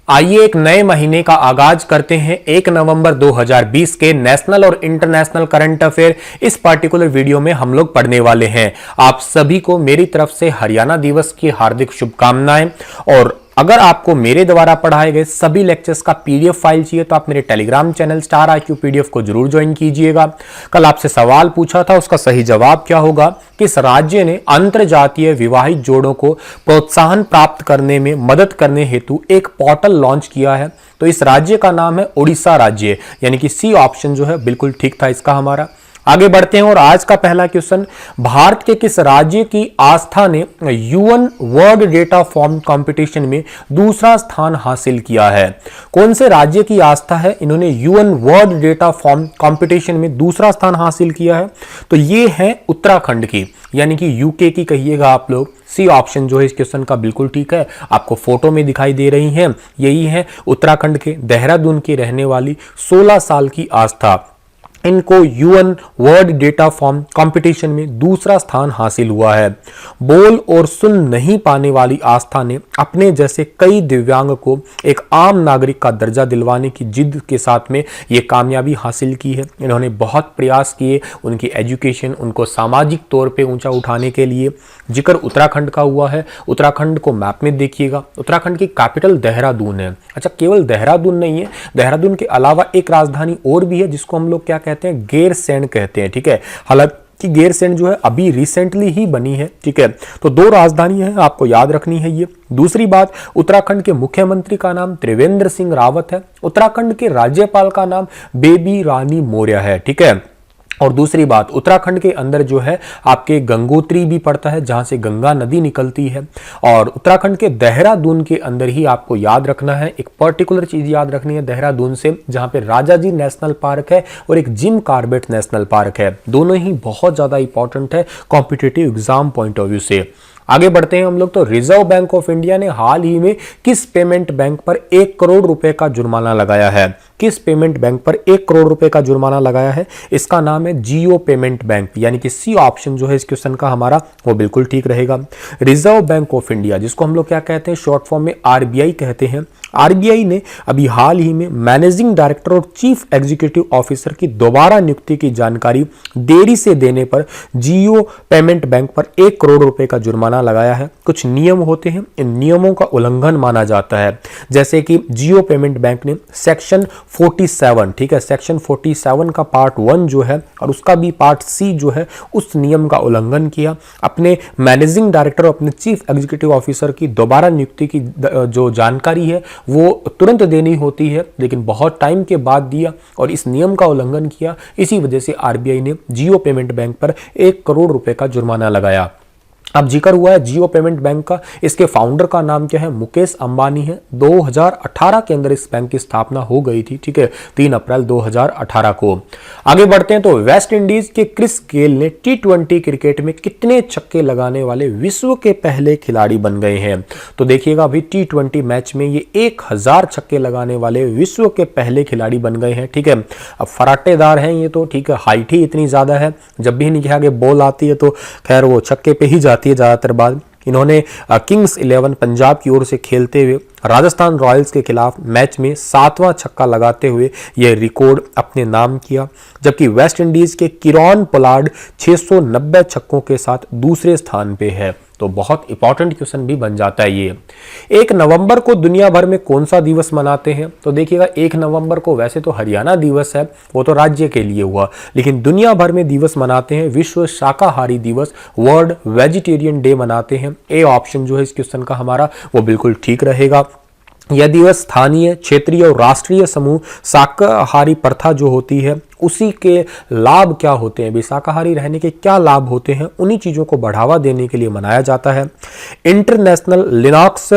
आइए एक नए महीने का आगाज करते हैं 1 नवंबर 2020 के नेशनल और इंटरनेशनल करंट अफेयर। इस पार्टिकुलर वीडियो में हम लोग पढ़ने वाले हैं। आप सभी को मेरी तरफ से हरियाणा दिवस की हार्दिक शुभकामनाएं। और अगर आपको मेरे द्वारा पढ़ाए गए सभी लेक्चर्स का पीडीएफ फाइल चाहिए तो आप मेरे Telegram channel star IQ PDF को जरूर ज्वाइन कीजिएगा। कल आपसे सवाल पूछा था, उसका सही जवाब क्या होगा? किस राज्य ने अंतरजातीय विवाहित जोड़ों को प्रोत्साहन प्राप्त करने में मदद करने हेतु एक पोर्टल लॉन्च किया है? तो इस राज्य का नाम है उड़ीसा राज्य, यानी कि सी ऑप्शन जो है बिल्कुल ठीक था इसका हमारा। आगे बढ़ते हैं और आज का पहला क्वेश्चन, भारत के किस राज्य की आस्था ने UN world data form competition में दूसरा स्थान हासिल किया है? कौन से राज्य की आस्था है इन्होंने UN world data form competition में दूसरा स्थान हासिल किया है? तो ये है उत्तराखंड की, यानी कि यूके की कहिएगा आप लोग। सी ऑप्शन जो है इस क्वेश्चन का बिल्कुल ठीक है, आपको फोटो में दिखाई दे रही हैं, यही है उत्तराखंड के देहरादून की रहने वाली 16 साल की आस्था। इनको UN world data form competition में दूसरा स्थान हासिल हुआ है। बोल और सुन नहीं पाने वाली आस्था ने अपने जैसे कई दिव्यांग को एक आम नागरिक का दर्जा दिलवाने की जिद के साथ में ये कामयाबी हासिल की है। इन्होंने बहुत प्रयास किए उनकी एजुकेशन, उनको सामाजिक तौर पे ऊंचा उठाने के लिए। जिक्र उत्तराखंड का हुआ है, उत्तराखंड को मैप में देखिएगा, उत्तराखंड की कैपिटल देहरादून है। अच्छा, केवल देहरादून नहीं है, देहरादून के अलावा एक राजधानी और भी है जिसको हम लोग क्या कहते हैं, गैरसैंण कहते हैं। ठीक है, हालांकि गैरसैंण जो है अभी रिसेंटली ही बनी है। ठीक है, तो दो राजधानी है, आपको याद रखनी है ये। दूसरी बात, उत्तराखंड के मुख्यमंत्री का नाम त्रिवेंद्र सिंह रावत है। उत्तराखंड के राज्यपाल का नाम बेबी रानी मौर्य है। ठीक है, और दूसरी बात, उत्तराखंड के अंदर जो है आपके गंगोत्री भी पड़ता है जहां से गंगा नदी निकलती है। और उत्तराखंड के देहरादून के अंदर ही आपको याद रखना है, एक पर्टिकुलर चीज याद रखनी है देहरादून से, जहां पे राजाजी नेशनल पार्क है और एक जिम कॉर्बेट नेशनल पार्क है। दोनों ही बहुत ज्यादा इंपॉर्टेंट है competitive exam point of view से। आगे बढ़ते हैं हम लोग। तो रिजर्व बैंक ऑफ इंडिया ने हाल ही में किस पेमेंट बैंक पर 1 करोड़ रुपए का जुर्माना लगाया है? किस पेमेंट बैंक पर 1 करोड़ रुपए का जुर्माना लगाया है? इसका नाम है जियो पेमेंट बैंक, यानी कि सी ऑप्शन जो है इस क्वेश्चन का हमारा वो बिल्कुल ठीक रहेगा। रिजर्व बैंक ऑफ इंडिया, जिसको हम लोग क्या कहते हैं, शॉर्ट फॉर्म में RBI कहते हैं। RBI ने अभी हाल ही में मैनेजिंग डायरेक्टर और चीफ एग्जीक्यूटिव ऑफिसर की दोबारा नियुक्ति की जानकारी देरी से देने पर जियो पेमेंट बैंक पर 1 करोड़ रुपए का जुर्माना लगाया है। कुछ नियम होते हैं, इन नियमों का उल्लंघन माना जाता है। जैसे कि जियो पेमेंट बैंक ने सेक्शन 47, ठीक है, सेक्शन 47 का पार्ट 1 जो है और उसका भी पार्ट C जो है, उस नियम का उल्लंघन किया। अपने मैनेजिंग डायरेक्टर और अपने चीफ एग्जीक्यूटिव ऑफिसर की दोबारा नियुक्ति की जो जानकारी है वो तुरंत देनी होती है, लेकिन बहुत टाइम के बाद दिया और इस नियम का उल्लंघन किया। इसी वजह से RBI ने जियो पेमेंट बैंक पर 1 करोड़ रुपए का जुर्माना लगाया। अब जिक्र हुआ है जियो पेमेंट बैंक का, इसके फाउंडर का नाम क्या है? मुकेश अंबानी है। 2018 के अंदर इस बैंक की स्थापना हो गई थी। ठीक है, 3 अप्रैल 2018 को। आगे बढ़ते हैं तो वेस्ट इंडीज के क्रिस गेल ने T20 क्रिकेट में कितने छक्के लगाने वाले विश्व के पहले खिलाड़ी बन गए हैं? तो देखिएगा अभी T20 मैच में ये 1000 छक्के लगाने वाले विश्व के पहले खिलाड़ी बन गए हैं। ठीक है, अब फराटेदार हैं ये तो, ठीक है, हाइट ही इतनी ज्यादा है, जब भी इनके आगे बॉल आती है तो खैर वो छक्के पे ही जाती है ज्यादातर बार। इन्होंने किंग्स 11 पंजाब की ओर से खेलते हुए राजस्थान रॉयल्स के खिलाफ मैच में 7वां छक्का लगाते हुए यह रिकॉर्ड अपने नाम किया, जबकि वेस्ट इंडीज के किरॉन पोलार्ड 690 छक्कों के साथ दूसरे स्थान पे है। तो बहुत इंपॉर्टेंट क्वेश्चन भी बन जाता है ये। 1 नवंबर को दुनिया भर में कौन सा दिवस मनाते हैं? तो देखिएगा 1 नवंबर को वैसे तो हरियाणा दिवस है, वो तो राज्य के लिए हुआ, लेकिन दुनिया भर में दिवस मनाते हैं विश्व शाकाहारी दिवस, वर्ल्ड वेजिटेरियन डे मनाते हैं। ए ऑप्शन जो है इस क्वेश्चन का हमारा वो बिल्कुल ठीक रहेगा। यह दिवस स्थानीय, क्षेत्रीय और राष्ट्रीय समूह शाकाहारी प्रथा जो होती है उसी के लाभ क्या होते हैं, शाकाहारी रहने के क्या लाभ होते हैं, उन्हीं चीजों को बढ़ावा देने के लिए मनाया जाता है। International Linux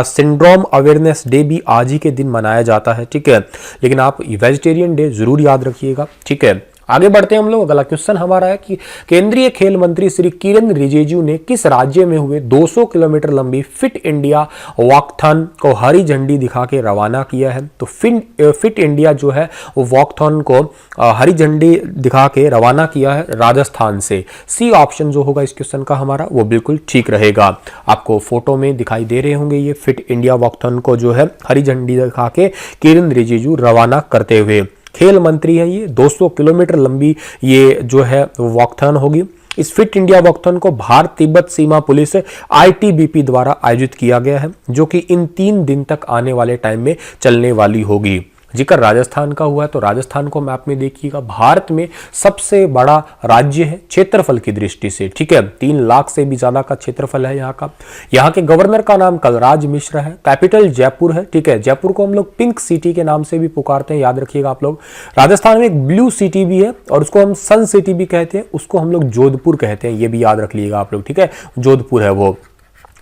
syndrome awareness day भी आज ही के दिन मनाया जाता है। ठीक है, लेकिन आप वेजिटेरियन डे जरूर याद रखिएगा। ठीक है, आगे बढ़ते हैं हम लोग। अगला क्वेश्चन हमारा है कि केंद्रीय खेल मंत्री श्री किरेन रिजिजू ने किस राज्य में हुए 200 किलोमीटर लंबी फिट इंडिया वॉकथॉन को हरी झंडी दिखा के रवाना किया है? तो फिट इंडिया जो है वो वॉकथॉन को हरी झंडी दिखा के रवाना किया है राजस्थान से। सी ऑप्शन जो होगा इस क्वेश्चन का हमारा वो बिल्कुल ठीक रहेगा। आपको फोटो में दिखाई दे रहे होंगे ये फिट इंडिया वॉकथॉन को जो है हरी झंडी दिखा के किरेन रिजिजू रवाना करते हुए। खेल मंत्री है ये, 200 किलोमीटर लंबी ये जो है वॉकथॉन होगी। इस फिट इंडिया वॉकथॉन को भारत तिब्बत सीमा पुलिस ITBP द्वारा आयोजित किया गया है, जो कि इन 3 दिन तक आने वाले टाइम में चलने वाली होगी। जिक्र राजस्थान का हुआ है तो राजस्थान को मैप में देखिएगा, भारत में सबसे बड़ा राज्य है क्षेत्रफल की दृष्टि से, ठीक है। 3 लाख से भी ज्यादा का क्षेत्रफल है यहाँ का। यहाँ के गवर्नर का नाम कलराज मिश्र है। कैपिटल जयपुर है, ठीक है। जयपुर को हम लोग पिंक सिटी के नाम से भी पुकारते हैं, याद रखिएगा आप लोग। राजस्थान में एक ब्लू सिटी भी है और उसको हम सन सिटी भी कहते हैं, उसको हम लोग जोधपुर कहते हैं, ये भी याद रख लीजिएगा आप लोग, ठीक है। जोधपुर है वो।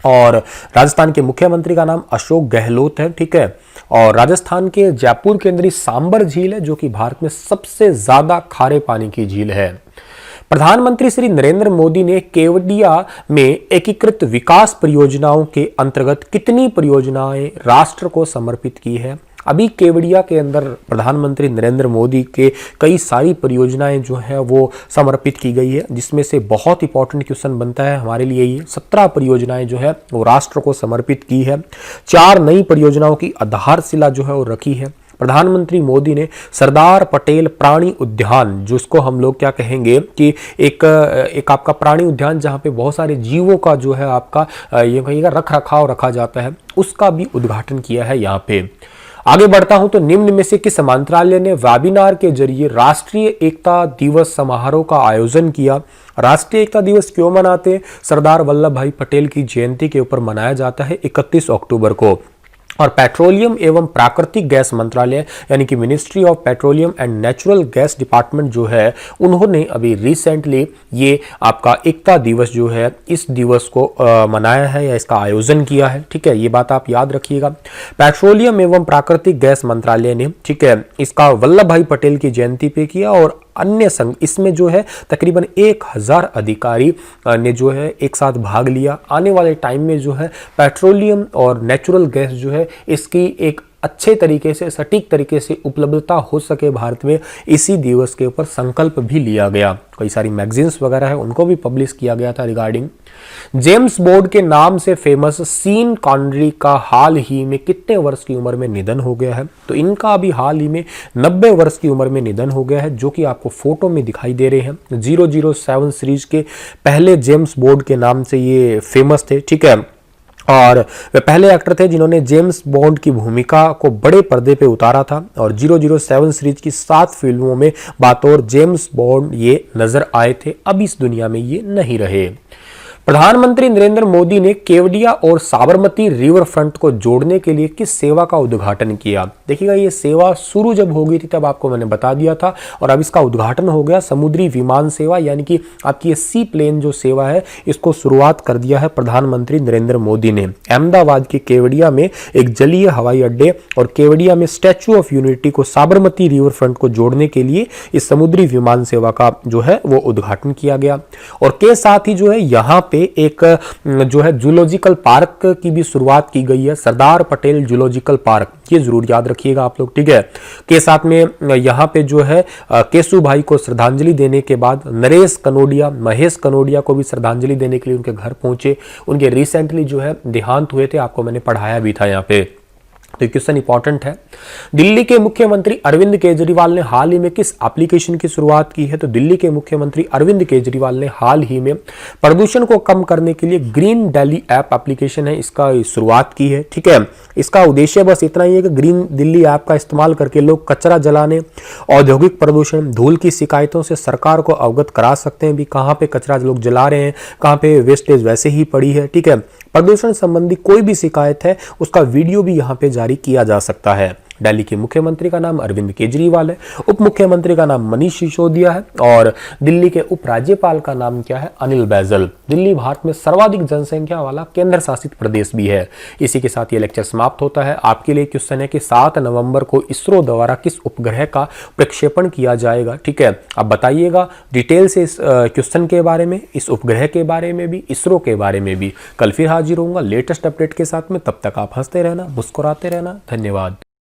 और राजस्थान के मुख्यमंत्री का नाम अशोक गहलोत है, ठीक है। और राजस्थान के जयपुर के अंदर सांबर झील है, जो कि भारत में सबसे ज्यादा खारे पानी की झील है। प्रधानमंत्री श्री नरेंद्र मोदी ने केवडिया में एकीकृत विकास परियोजनाओं के अंतर्गत कितनी परियोजनाएं राष्ट्र को समर्पित की है? अभी केवड़िया के अंदर प्रधानमंत्री नरेंद्र मोदी के कई सारी परियोजनाएं जो है वो समर्पित की गई है, जिसमें से बहुत इंपॉर्टेंट क्वेश्चन बनता है हमारे लिए ये 17 परियोजनाएं जो है वो राष्ट्र को समर्पित की है। 4 नई परियोजनाओं की आधारशिला जो है वो रखी है। प्रधानमंत्री मोदी ने सरदार पटेल प्राणी उद्यान, जिसको हम लोग क्या कहेंगे कि एक आपका प्राणी उद्यान जहाँ पे बहुत सारे जीवों का जो है आपका ये कहिएगा रख रखाव रखा जाता है, उसका भी उद्घाटन किया है यहाँ पे। आगे बढ़ता हूं तो निम्न में से किस मंत्रालय ने वेबिनार के जरिए राष्ट्रीय एकता दिवस समारोह का आयोजन किया? राष्ट्रीय एकता दिवस क्यों मनाते हैं? सरदार वल्लभ भाई पटेल की जयंती के ऊपर मनाया जाता है 31 अक्टूबर को। और पेट्रोलियम एवं प्राकृतिक गैस मंत्रालय यानी कि ministry of petroleum and natural gas department जो है, उन्होंने अभी रिसेंटली ये आपका एकता दिवस जो है इस दिवस को मनाया है या इसका आयोजन किया है, ठीक है। ये बात आप याद रखिएगा। पेट्रोलियम एवं प्राकृतिक गैस मंत्रालय ने, ठीक है, इसका वल्लभ भाई पटेल की जयंती पे किया और अन्य संघ इसमें जो है तकरीबन 1000 अधिकारी ने जो है एक साथ भाग लिया। आने वाले टाइम में जो है पेट्रोलियम और नेचुरल गैस जो है इसकी एक अच्छे तरीके से सटीक तरीके से उपलब्धता हो सके भारत में, इसी दिवस के ऊपर संकल्प भी लिया गया। कई सारी मैगजीन्स वगैरह है उनको भी पब्लिश किया गया था रिगार्डिंग। जेम्स बॉन्ड के नाम से फेमस सीन कॉनरी का हाल ही में कितने वर्ष की उम्र में निधन हो गया है? तो इनका अभी हाल ही में 90 वर्ष की उम्र में निधन हो गया है, जो कि आपको फोटो में दिखाई दे रहे हैं। 007 सीरीज के पहले जेम्स बॉन्ड के नाम से ये फेमस थे, ठीक है। और वे पहले एक्टर थे जिन्होंने जेम्स बॉन्ड की भूमिका को बड़े पर्दे पे उतारा था और 007 सीरीज की 7 फिल्मों में बतौर जेम्स बॉन्ड ये नजर आए थे। अब इस दुनिया में ये नहीं रहे। प्रधानमंत्री नरेंद्र मोदी ने केवडिया और साबरमती रिवर फ्रंट को जोड़ने के लिए किस सेवा का उद्घाटन किया? देखिएगा, ये सेवा शुरू जब हो गई थी तब आपको मैंने बता दिया था और अब इसका उद्घाटन हो गया। समुद्री विमान सेवा यानी कि आपकी ये सी प्लेन जो सेवा है, इसको शुरुआत कर दिया है प्रधानमंत्री नरेंद्र मोदी ने। अहमदाबाद के केवडिया में एक जलीय हवाई अड्डे और केवडिया में स्टैच्यू ऑफ यूनिटी को साबरमती रिवर फ्रंट को जोड़ने के लिए इस समुद्री विमान सेवा का जो है वो उद्घाटन किया गया। और के साथ ही जो है यहाँ पे एक जो है जूलॉजिकल पार्क की भी शुरुआत की गई है, सरदार पटेल जूलॉजिकल पार्क, ये जरूर याद रखिएगा आप लोग, ठीक है। के साथ में यहाँ पे जो है केशु भाई को श्रद्धांजलि देने के बाद नरेश कनोडिया, महेश कनोडिया को भी श्रद्धांजलि देने के लिए उनके घर पहुंचे। उनके रिसेंटली जो है देहांत हुए थे, आपको मैंने पढ़ाया भी था यहाँ पे, तो क्वेश्चन इंपॉर्टेंट है। दिल्ली के मुख्यमंत्री अरविंद केजरीवाल ने हाल ही में किस एप्लीकेशन की शुरुआत की है? तो दिल्ली के मुख्यमंत्री अरविंद केजरीवाल ने हाल ही में प्रदूषण को कम करने के लिए ग्रीन दिल्ली ऐप एप्लीकेशन है, इसका शुरुआत की है, ठीक है। इसका उद्देश्य बस इतना ही है कि ग्रीन दिल्ली ऐप का इस्तेमाल करके लोग कचरा जलाने, औद्योगिक प्रदूषण, धूल की शिकायतों से सरकार को अवगत करा सकते हैं भी कहाँ पे कचरा लोग जला रहे हैं, कहाँ पे वेस्टेज वैसे ही पड़ी है, ठीक है। प्रदूषण संबंधी कोई भी शिकायत है उसका वीडियो भी यहाँ पे जारी किया जा सकता है। दिल्ली के मुख्यमंत्री का नाम अरविंद केजरीवाल है, उप मुख्यमंत्री का नाम मनीष सिसोदिया है और दिल्ली के उपराज्यपाल का नाम क्या है? अनिल बैजल। दिल्ली भारत में सर्वाधिक जनसंख्या वाला केंद्र शासित प्रदेश भी है। इसी के साथ ये लेक्चर समाप्त होता है। आपके लिए क्वेश्चन है कि 7 नवंबर को इसरो द्वारा किस उपग्रह का प्रक्षेपण किया जाएगा? ठीक है, अब बताइएगा डिटेल से इस क्वेश्चन के बारे में, इस उपग्रह के बारे में भी, इसरो के बारे में भी। कल फिर हाजिर होऊंगा लेटेस्ट अपडेट के साथ में। तब तक आप हंसते रहना, मुस्कुराते रहना। धन्यवाद।